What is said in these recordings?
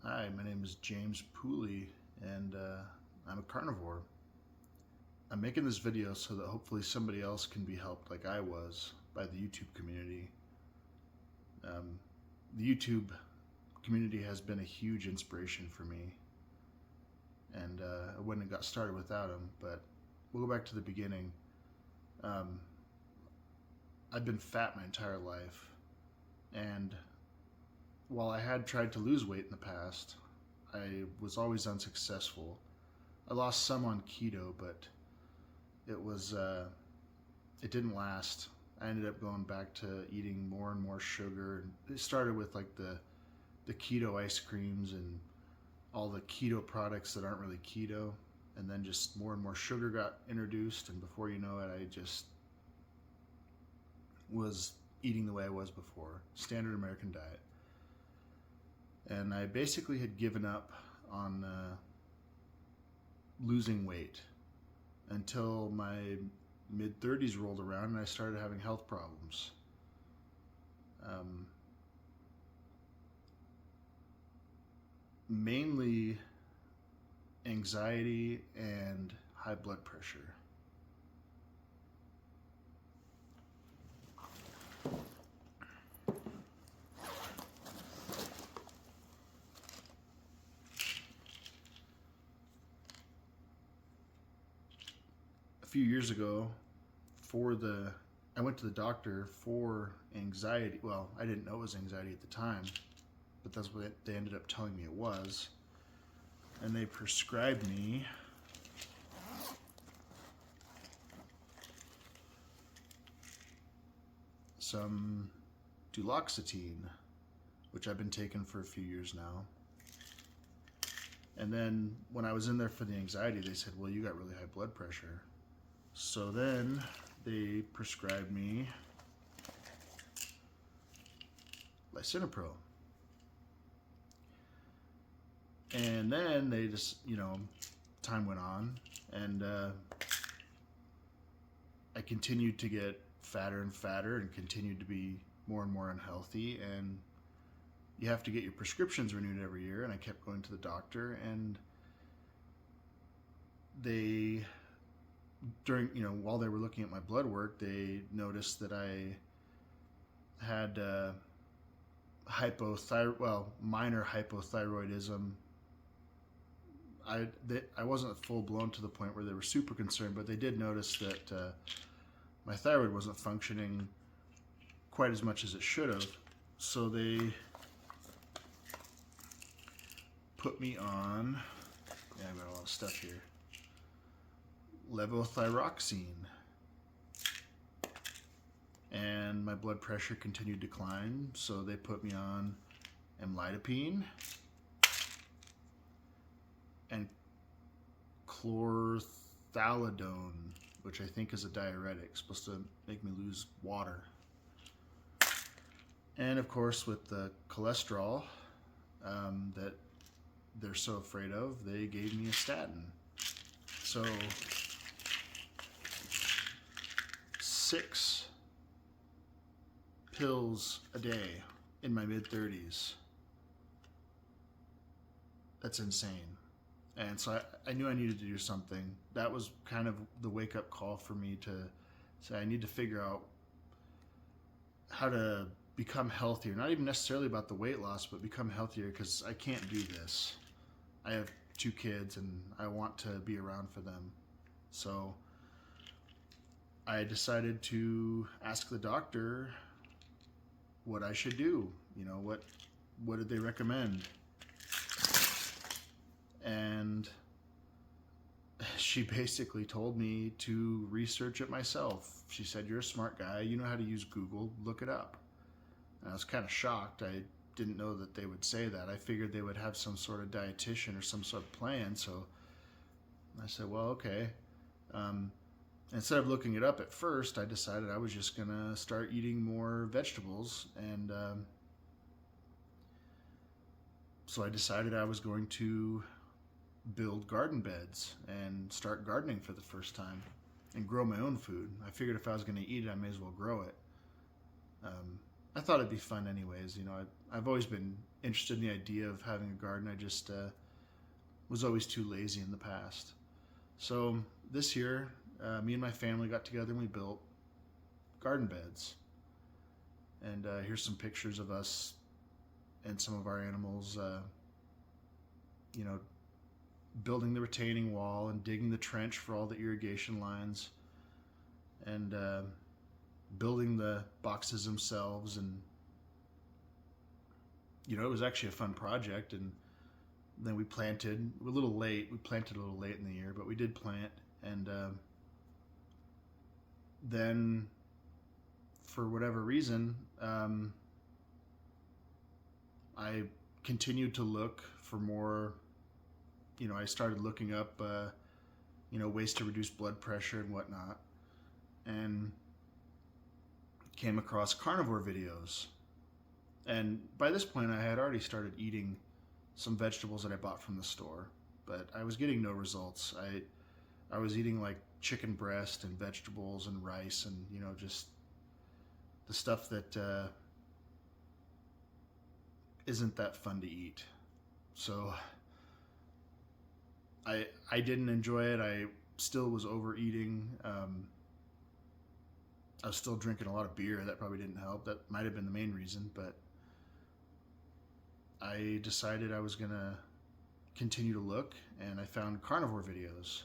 Hi, my name is James Pooley, and I'm a carnivore. I'm making this video so that hopefully somebody else can be helped like I was by the YouTube community. Um, the YouTube community has been a huge inspiration for me, and I wouldn't have got started without them, but we'll go back to the beginning. Um, I've been fat my entire life, and while I had tried to lose weight in the past, I was always unsuccessful. I lost some on keto, but it was it didn't last. I ended up going back to eating more and more sugar. It started with like the keto ice creams and all the keto products that aren't really keto, and then just more and more sugar got introduced, and before you know it, I just was eating the way I was before, standard American diet. And I basically had given up on losing weight until my mid 30s rolled around and I started having health problems. Um, Mainly anxiety and high blood pressure. A few years ago, I went to the doctor for anxiety. Well, I didn't know it was anxiety at the time, but that's what they ended up telling me it was. And they prescribed me some duloxetine, which I've been taking for a few years now. And then when I was in there for the anxiety, they said, well, you got really high blood pressure. So then they prescribed me lisinopril. And then they just, time went on, and I continued to get fatter and fatter and continued to be more and more unhealthy. And you have to get your prescriptions renewed every year. And I kept going to the doctor, and they, while they were looking at my blood work, they noticed that I had minor hypothyroidism. I wasn't full blown to the point where they were super concerned, but they did notice that my thyroid wasn't functioning quite as much as it should have. So they put me on, I've got a lot of stuff here, levothyroxine. And my blood pressure continued to climb, so they put me on amlodipine and chlorthalidone, which I think is a diuretic, supposed to make me lose water. And of course, with the cholesterol that they're so afraid of, they gave me a statin. So 6 pills a day in my mid-30s. That's insane. And so I knew I needed to do something. That was kind of the wake-up call for me to say I need to figure out how to become healthier. Not even necessarily about the weight loss, but become healthier, because I can't do this. I have 2 kids and I want to be around for them. So I decided to ask the doctor what I should do. What did they recommend? And she basically told me to research it myself. She said, you're a smart guy, you know how to use Google, look it up. And I was kind of shocked. I didn't know that they would say that. I figured they would have some sort of dietitian or some sort of plan. So I said, well, okay. Instead of looking it up at first, I decided I was just going to start eating more vegetables. And so I decided I was going to build garden beds and start gardening for the first time and grow my own food. I figured if I was going to eat it, I may as well grow it. I thought it'd be fun anyways. I've always been interested in the idea of having a garden. I just was always too lazy in the past. So this year, me and my family got together and we built garden beds. And here's some pictures of us and some of our animals, you know, building the retaining wall and digging the trench for all the irrigation lines, and building the boxes themselves. And it was actually a fun project. And then we planted. We're a little late. We planted a little late in the year, but we did plant. And then, for whatever reason, I continued to look for more. I started looking up, ways to reduce blood pressure and whatnot, and came across carnivore videos. And by this point, I had already started eating some vegetables that I bought from the store, but I was getting no results. I was eating like chicken breast and vegetables and rice and just the stuff that isn't that fun to eat. So I didn't enjoy it. I still was overeating. I was still drinking a lot of beer. That probably didn't help. That might have been the main reason, but I decided I was gonna continue to look, and I found carnivore videos.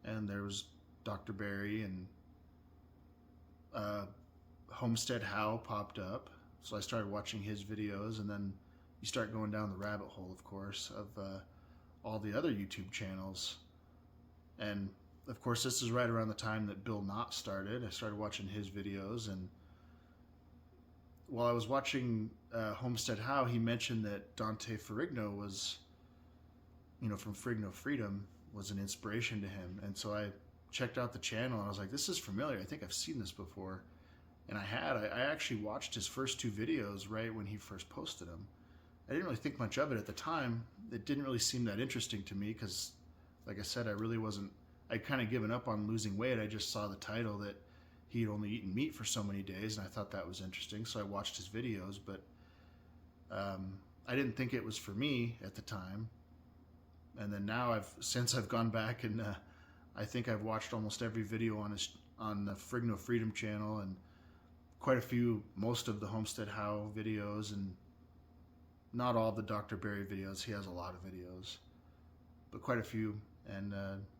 And there was Dr. Barry, and Homestead How popped up. So I started watching his videos, and then you start going down the rabbit hole, of course, of all the other YouTube channels. And of course, this is right around the time that Bill Knott started. I started watching his videos, and while I was watching Homestead How, he mentioned that Dante Ferrigno was, from Frigno Freedom, was an inspiration to him. And so I checked out the channel, and I was like, this is familiar. I think I've seen this before. And I actually watched his first two videos right when he first posted them. I didn't really think much of it at the time. It didn't really seem that interesting to me because, like I said, I'd kind of given up on losing weight. I just saw the title that he had only eaten meat for so many days, and I thought that was interesting. So I watched his videos, but I didn't think it was for me at the time. And then now since I've gone back, and I think I've watched almost every video on the Frigno Freedom channel, and quite a few, most of the Homestead How videos, and not all the Dr. Barry videos. He has a lot of videos, but quite a few. And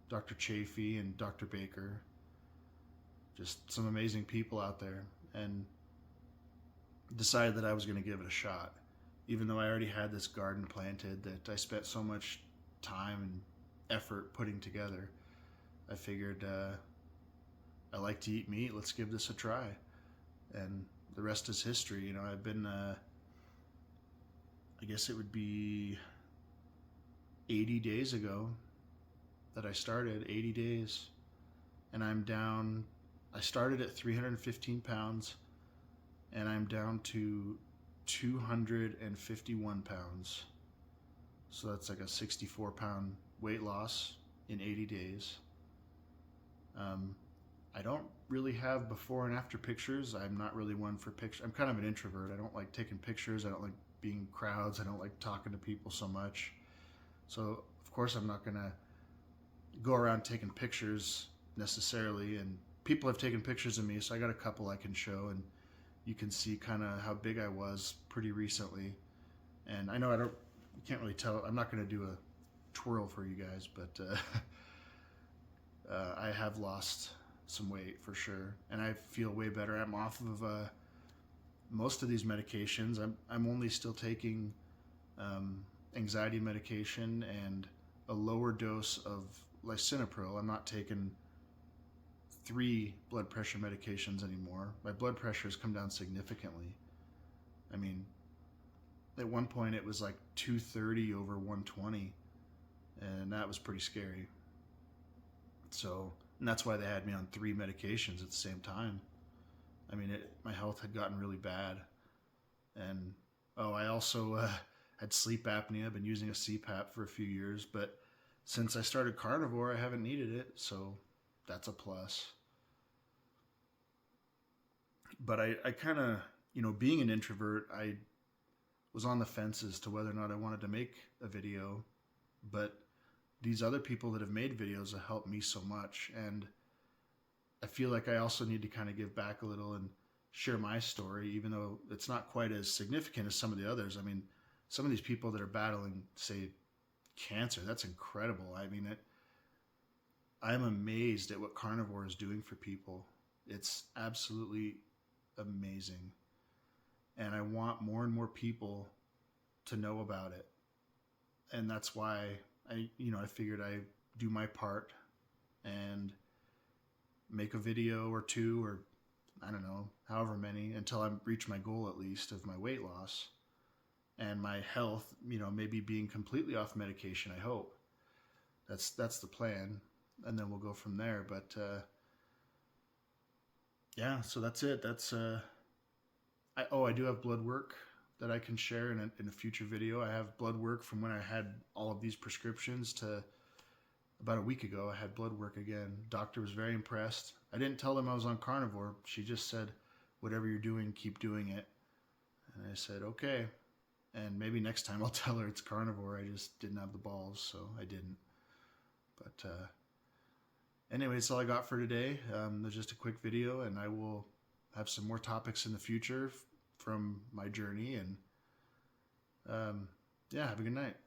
Dr. Chafee and Dr. Baker, just some amazing people out there, and decided that I was going to give it a shot, even though I already had this garden planted that I spent so much time and effort putting together. I figured I like to eat meat. Let's give this a try. And the rest is history. I've been, I guess it would be 80 days ago that I started, 80 days. And I'm down, I started at 315 pounds, and I'm down to 251 pounds. So that's like a 64-pound weight loss in 80 days. I don't really have before and after pictures. I'm not really one for pictures. I'm kind of an introvert. I don't like taking pictures. I don't like being in crowds. I don't like talking to people so much. So, of course, I'm not going to go around taking pictures necessarily. And people have taken pictures of me, so I got a couple I can show, and you can see kind of how big I was pretty recently. And I know you can't really tell. I'm not going to do a twirl for you guys, but I have lost some weight for sure, and I feel way better. I'm off of most of these medications. I'm only still taking anxiety medication and a lower dose of lisinopril. I'm not taking 3 blood pressure medications anymore. My blood pressure has come down significantly. I mean, at one point it was like 230 over 120, and that was pretty scary. So, and that's why they had me on 3 medications at the same time. I mean, my health had gotten really bad. And, I also had sleep apnea. I've been using a CPAP for a few years, but since I started carnivore, I haven't needed it, so that's a plus. But I kind of being an introvert, I was on the fence as to whether or not I wanted to make a video, but these other people that have made videos have helped me so much. And I feel like I also need to kind of give back a little and share my story, even though it's not quite as significant as some of the others. I mean, some of these people that are battling, say, cancer, that's incredible. I mean, I'm amazed at what carnivore is doing for people. It's absolutely amazing. And I want more and more people to know about it. And that's why I figured I do my part and make a video or two, or I don't know, however many, until I reach my goal at least of my weight loss and my health, maybe being completely off medication. I hope that's the plan, and then we'll go from there. But yeah, so that's it. That's I do have blood work that I can share in a future video. I have blood work from when I had all of these prescriptions to about a week ago. I had blood work again. Doctor was very impressed. I didn't tell them I was on carnivore. She just said, whatever you're doing, keep doing it. And I said, okay. And maybe next time I'll tell her it's carnivore. I just didn't have the balls, so I didn't. But anyway, that's all I got for today. There's just a quick video, and I will have some more topics in the future from my journey. And yeah, have a good night.